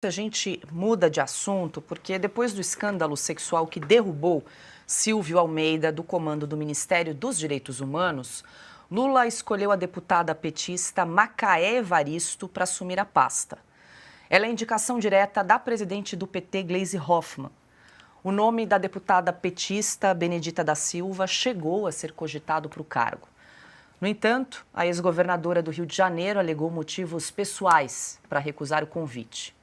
A gente muda de assunto porque depois do escândalo sexual que derrubou Silvio Almeida do comando do Ministério dos Direitos Humanos, Lula escolheu a deputada petista Macaé Evaristo para assumir a pasta. Ela é indicação direta da presidente do PT, Gleisi Hoffmann. O nome da deputada petista Benedita da Silva chegou a ser cogitado para o cargo. No entanto, a ex-governadora do Rio de Janeiro alegou motivos pessoais para recusar o convite.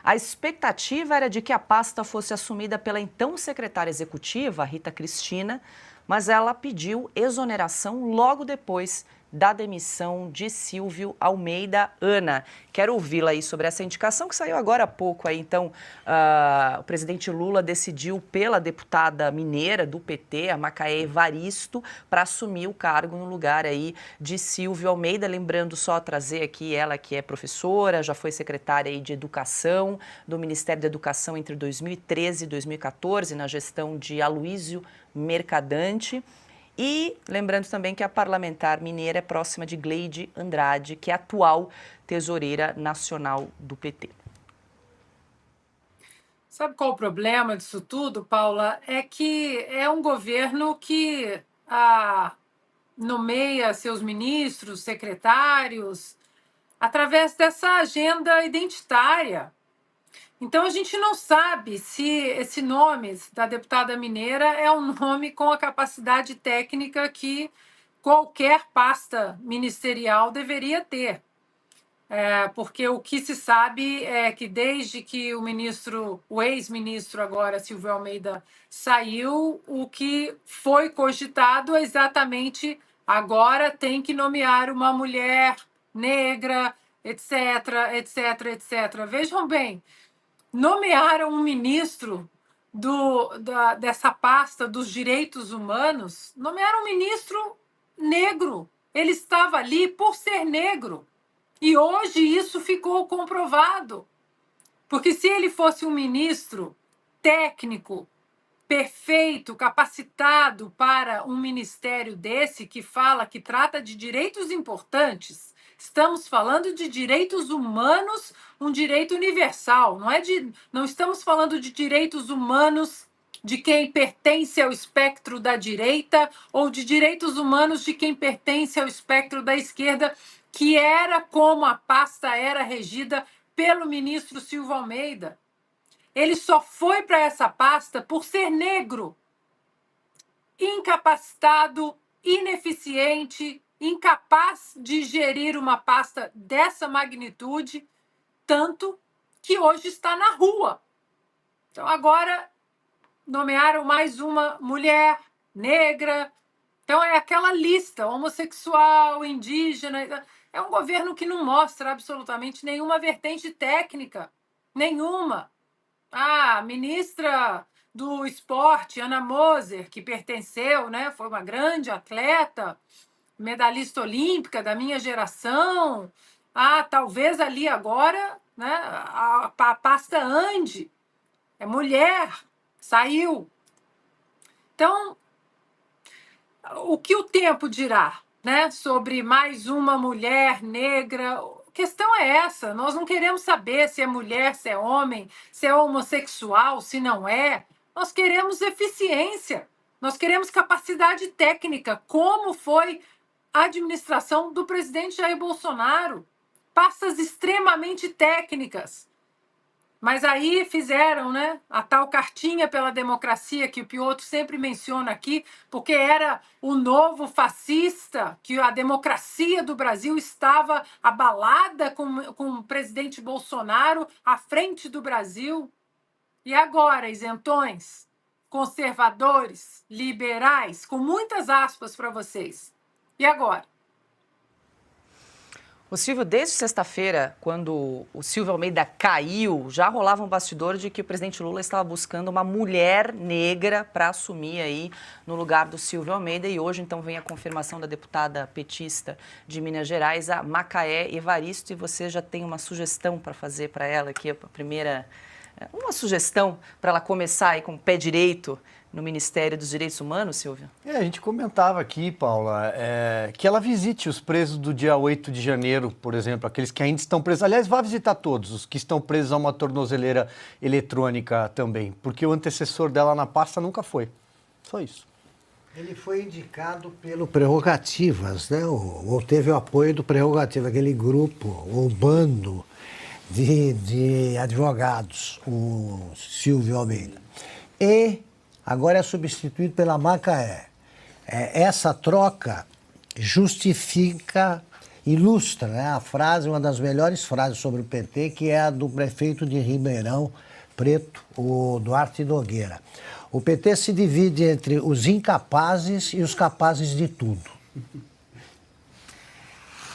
A expectativa era de que a pasta fosse assumida pela então secretária executiva, Rita Cristina, mas ela pediu exoneração logo depois da demissão de Silvio Almeida. Ana, quero ouvi-la aí sobre essa indicação que saiu agora há pouco. Aí, então, o presidente Lula decidiu pela deputada mineira do PT, a Macaé Evaristo, para assumir o cargo no lugar aí de Silvio Almeida. Lembrando, só trazer aqui ela que é professora, já foi secretária aí de Educação do Ministério da Educação entre 2013 e 2014, na gestão de Aloísio Mercadante. E lembrando também que a parlamentar mineira é próxima de Gleide Andrade, que é a atual tesoureira nacional do PT. Sabe qual o problema disso tudo, Paula? É que é um governo que nomeia seus ministros, secretários, através dessa agenda identitária. Então, a gente não sabe se esse nome da deputada mineira é um nome com a capacidade técnica que qualquer pasta ministerial deveria ter. Porque o que se sabe é que desde que o ex-ministro agora, Silvio Almeida, saiu, o que foi cogitado é exatamente agora tem que nomear uma mulher negra, etc, etc, etc. Vejam bem, nomearam um ministro dessa pasta dos direitos humanos, nomearam um ministro negro. Ele estava ali por ser negro. E hoje isso ficou comprovado. Porque se ele fosse um ministro técnico, perfeito, capacitado para um ministério desse que fala, que trata de direitos importantes, estamos falando de direitos humanos, um direito universal, não estamos falando de direitos humanos de quem pertence ao espectro da direita ou de direitos humanos de quem pertence ao espectro da esquerda, que era como a pasta era regida pelo ministro Silvio Almeida. Ele só foi para essa pasta por ser negro, incapacitado, ineficiente, incapaz de gerir uma pasta dessa magnitude, tanto que hoje está na rua. Então, agora nomearam mais uma mulher negra. Então, é aquela lista, homossexual, indígena. É um governo que não mostra absolutamente nenhuma vertente técnica, nenhuma. A ministra do esporte, Ana Moser, que pertenceu, né, foi uma grande atleta, medalhista olímpica da minha geração. Talvez ali agora, né, a pasta ande. É mulher, saiu. Então, o que o tempo dirá, né, sobre mais uma mulher negra? A questão é essa, nós não queremos saber se é mulher, se é homem, se é homossexual, se não é. Nós queremos eficiência, nós queremos capacidade técnica, como foi a administração do presidente Jair Bolsonaro. Pastas extremamente técnicas. Mas aí fizeram, né, a tal cartinha pela democracia que o Piotr sempre menciona aqui, porque era o novo fascista, que a democracia do Brasil estava abalada com o presidente Bolsonaro à frente do Brasil. E agora, isentões, conservadores, liberais, com muitas aspas para vocês. E agora? O Silvio, desde sexta-feira, quando o Silvio Almeida caiu, já rolava um bastidor de que o presidente Lula estava buscando uma mulher negra para assumir aí no lugar do Silvio Almeida. E hoje, então, vem a confirmação da deputada petista de Minas Gerais, a Macaé Evaristo. E você já tem uma sugestão para fazer para ela aqui, a primeira... Uma sugestão para ela começar aí com o pé direito no Ministério dos Direitos Humanos, Silvio? A gente comentava aqui, Paula, que ela visite os presos do dia 8 de janeiro, por exemplo, aqueles que ainda estão presos. Aliás, vá visitar todos, os que estão presos a uma tornozeleira eletrônica também, porque o antecessor dela na pasta nunca foi. Só isso. Ele foi indicado pelo Prerrogativas, né? Ou teve o apoio do Prerrogativa, aquele grupo, ou bando de advogados, o Silvio Almeida. E agora é substituído pela Macaé. Essa troca justifica, ilustra, né, a frase, uma das melhores frases sobre o PT, que é a do prefeito de Ribeirão Preto, o Duarte Nogueira. O PT se divide entre os incapazes e os capazes de tudo.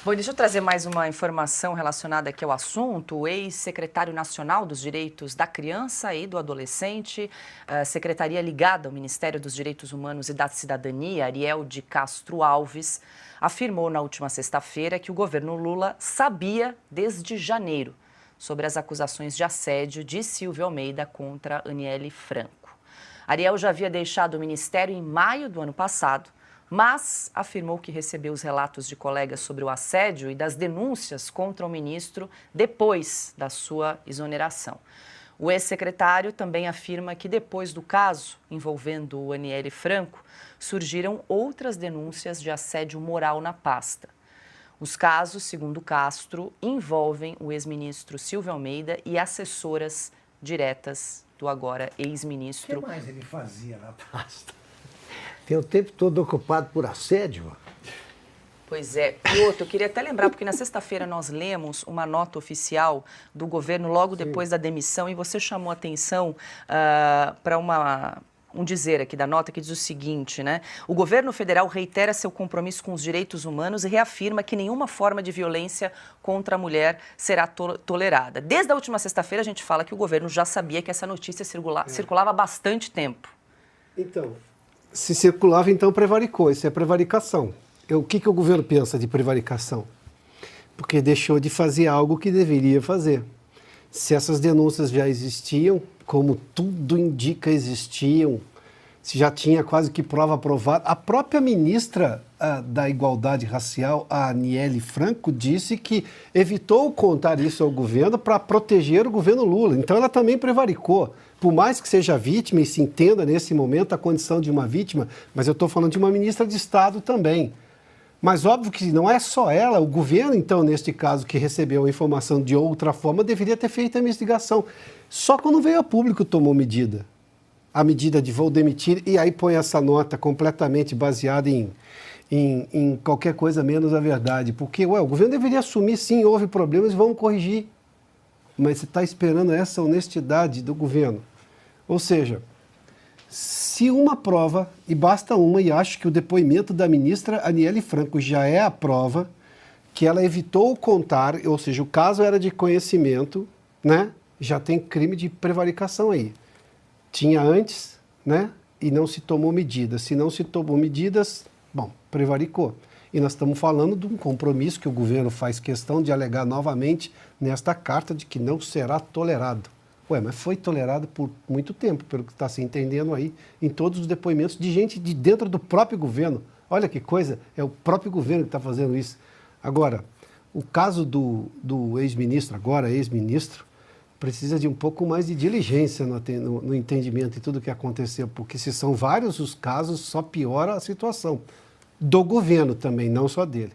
Bom, deixa eu trazer mais uma informação relacionada aqui ao assunto. O ex-secretário nacional dos Direitos da Criança e do Adolescente, secretaria ligada ao Ministério dos Direitos Humanos e da Cidadania, Ariel de Castro Alves, afirmou na última sexta-feira que o governo Lula sabia desde janeiro sobre as acusações de assédio de Silvio Almeida contra Aniele Franco. Ariel já havia deixado o ministério em maio do ano passado, mas afirmou que recebeu os relatos de colegas sobre o assédio e das denúncias contra o ministro depois da sua exoneração. O ex-secretário também afirma que depois do caso envolvendo o Aniele Franco, surgiram outras denúncias de assédio moral na pasta. Os casos, segundo Castro, envolvem o ex-ministro Silvio Almeida e assessoras diretas do agora ex-ministro. O que mais ele fazia na pasta? Tem o tempo todo ocupado por assédio? Pois é. E outro, eu queria até lembrar, porque na sexta-feira nós lemos uma nota oficial do governo logo depois da demissão e você chamou atenção para um dizer aqui da nota que diz o seguinte, né? O governo federal reitera seu compromisso com os direitos humanos e reafirma que nenhuma forma de violência contra a mulher será tolerada. Desde a última sexta-feira a gente fala que o governo já sabia que essa notícia circulava há bastante tempo. Então, se circulava, então prevaricou. Isso é prevaricação. O que o governo pensa de prevaricação? Porque deixou de fazer algo que deveria fazer. Se essas denúncias já existiam, como tudo indica existiam, se já tinha quase que prova aprovada, a própria ministra da Igualdade Racial, a Aniele Franco, disse que evitou contar isso ao governo para proteger o governo Lula. Então ela também prevaricou. Por mais que seja vítima e se entenda nesse momento a condição de uma vítima, mas eu estou falando de uma ministra de Estado também. Mas óbvio que não é só ela, o governo, então, neste caso, que recebeu a informação de outra forma, deveria ter feito a investigação. Só quando veio a público tomou medida. A medida de vou demitir, e aí põe essa nota completamente baseada em qualquer coisa menos a verdade. Porque, o governo deveria assumir, sim, houve problemas e vamos corrigir. Mas você está esperando essa honestidade do governo. Ou seja, se uma prova, e basta uma, e acho que o depoimento da ministra Aniele Franco já é a prova, que ela evitou contar, ou seja, o caso era de conhecimento, né? Já tem crime de prevaricação aí. Tinha antes, né? E não se tomou medidas. Se não se tomou medidas, bom, prevaricou. E nós estamos falando de um compromisso que o governo faz questão de alegar novamente nesta carta de que não será tolerado. Mas foi tolerado por muito tempo, pelo que está se entendendo aí, em todos os depoimentos de gente de dentro do próprio governo. Olha que coisa, é o próprio governo que está fazendo isso. Agora, o caso do ex-ministro, agora ex-ministro, precisa de um pouco mais de diligência no entendimento de tudo o que aconteceu, porque se são vários os casos, só piora a situação. Do governo também, não só dele.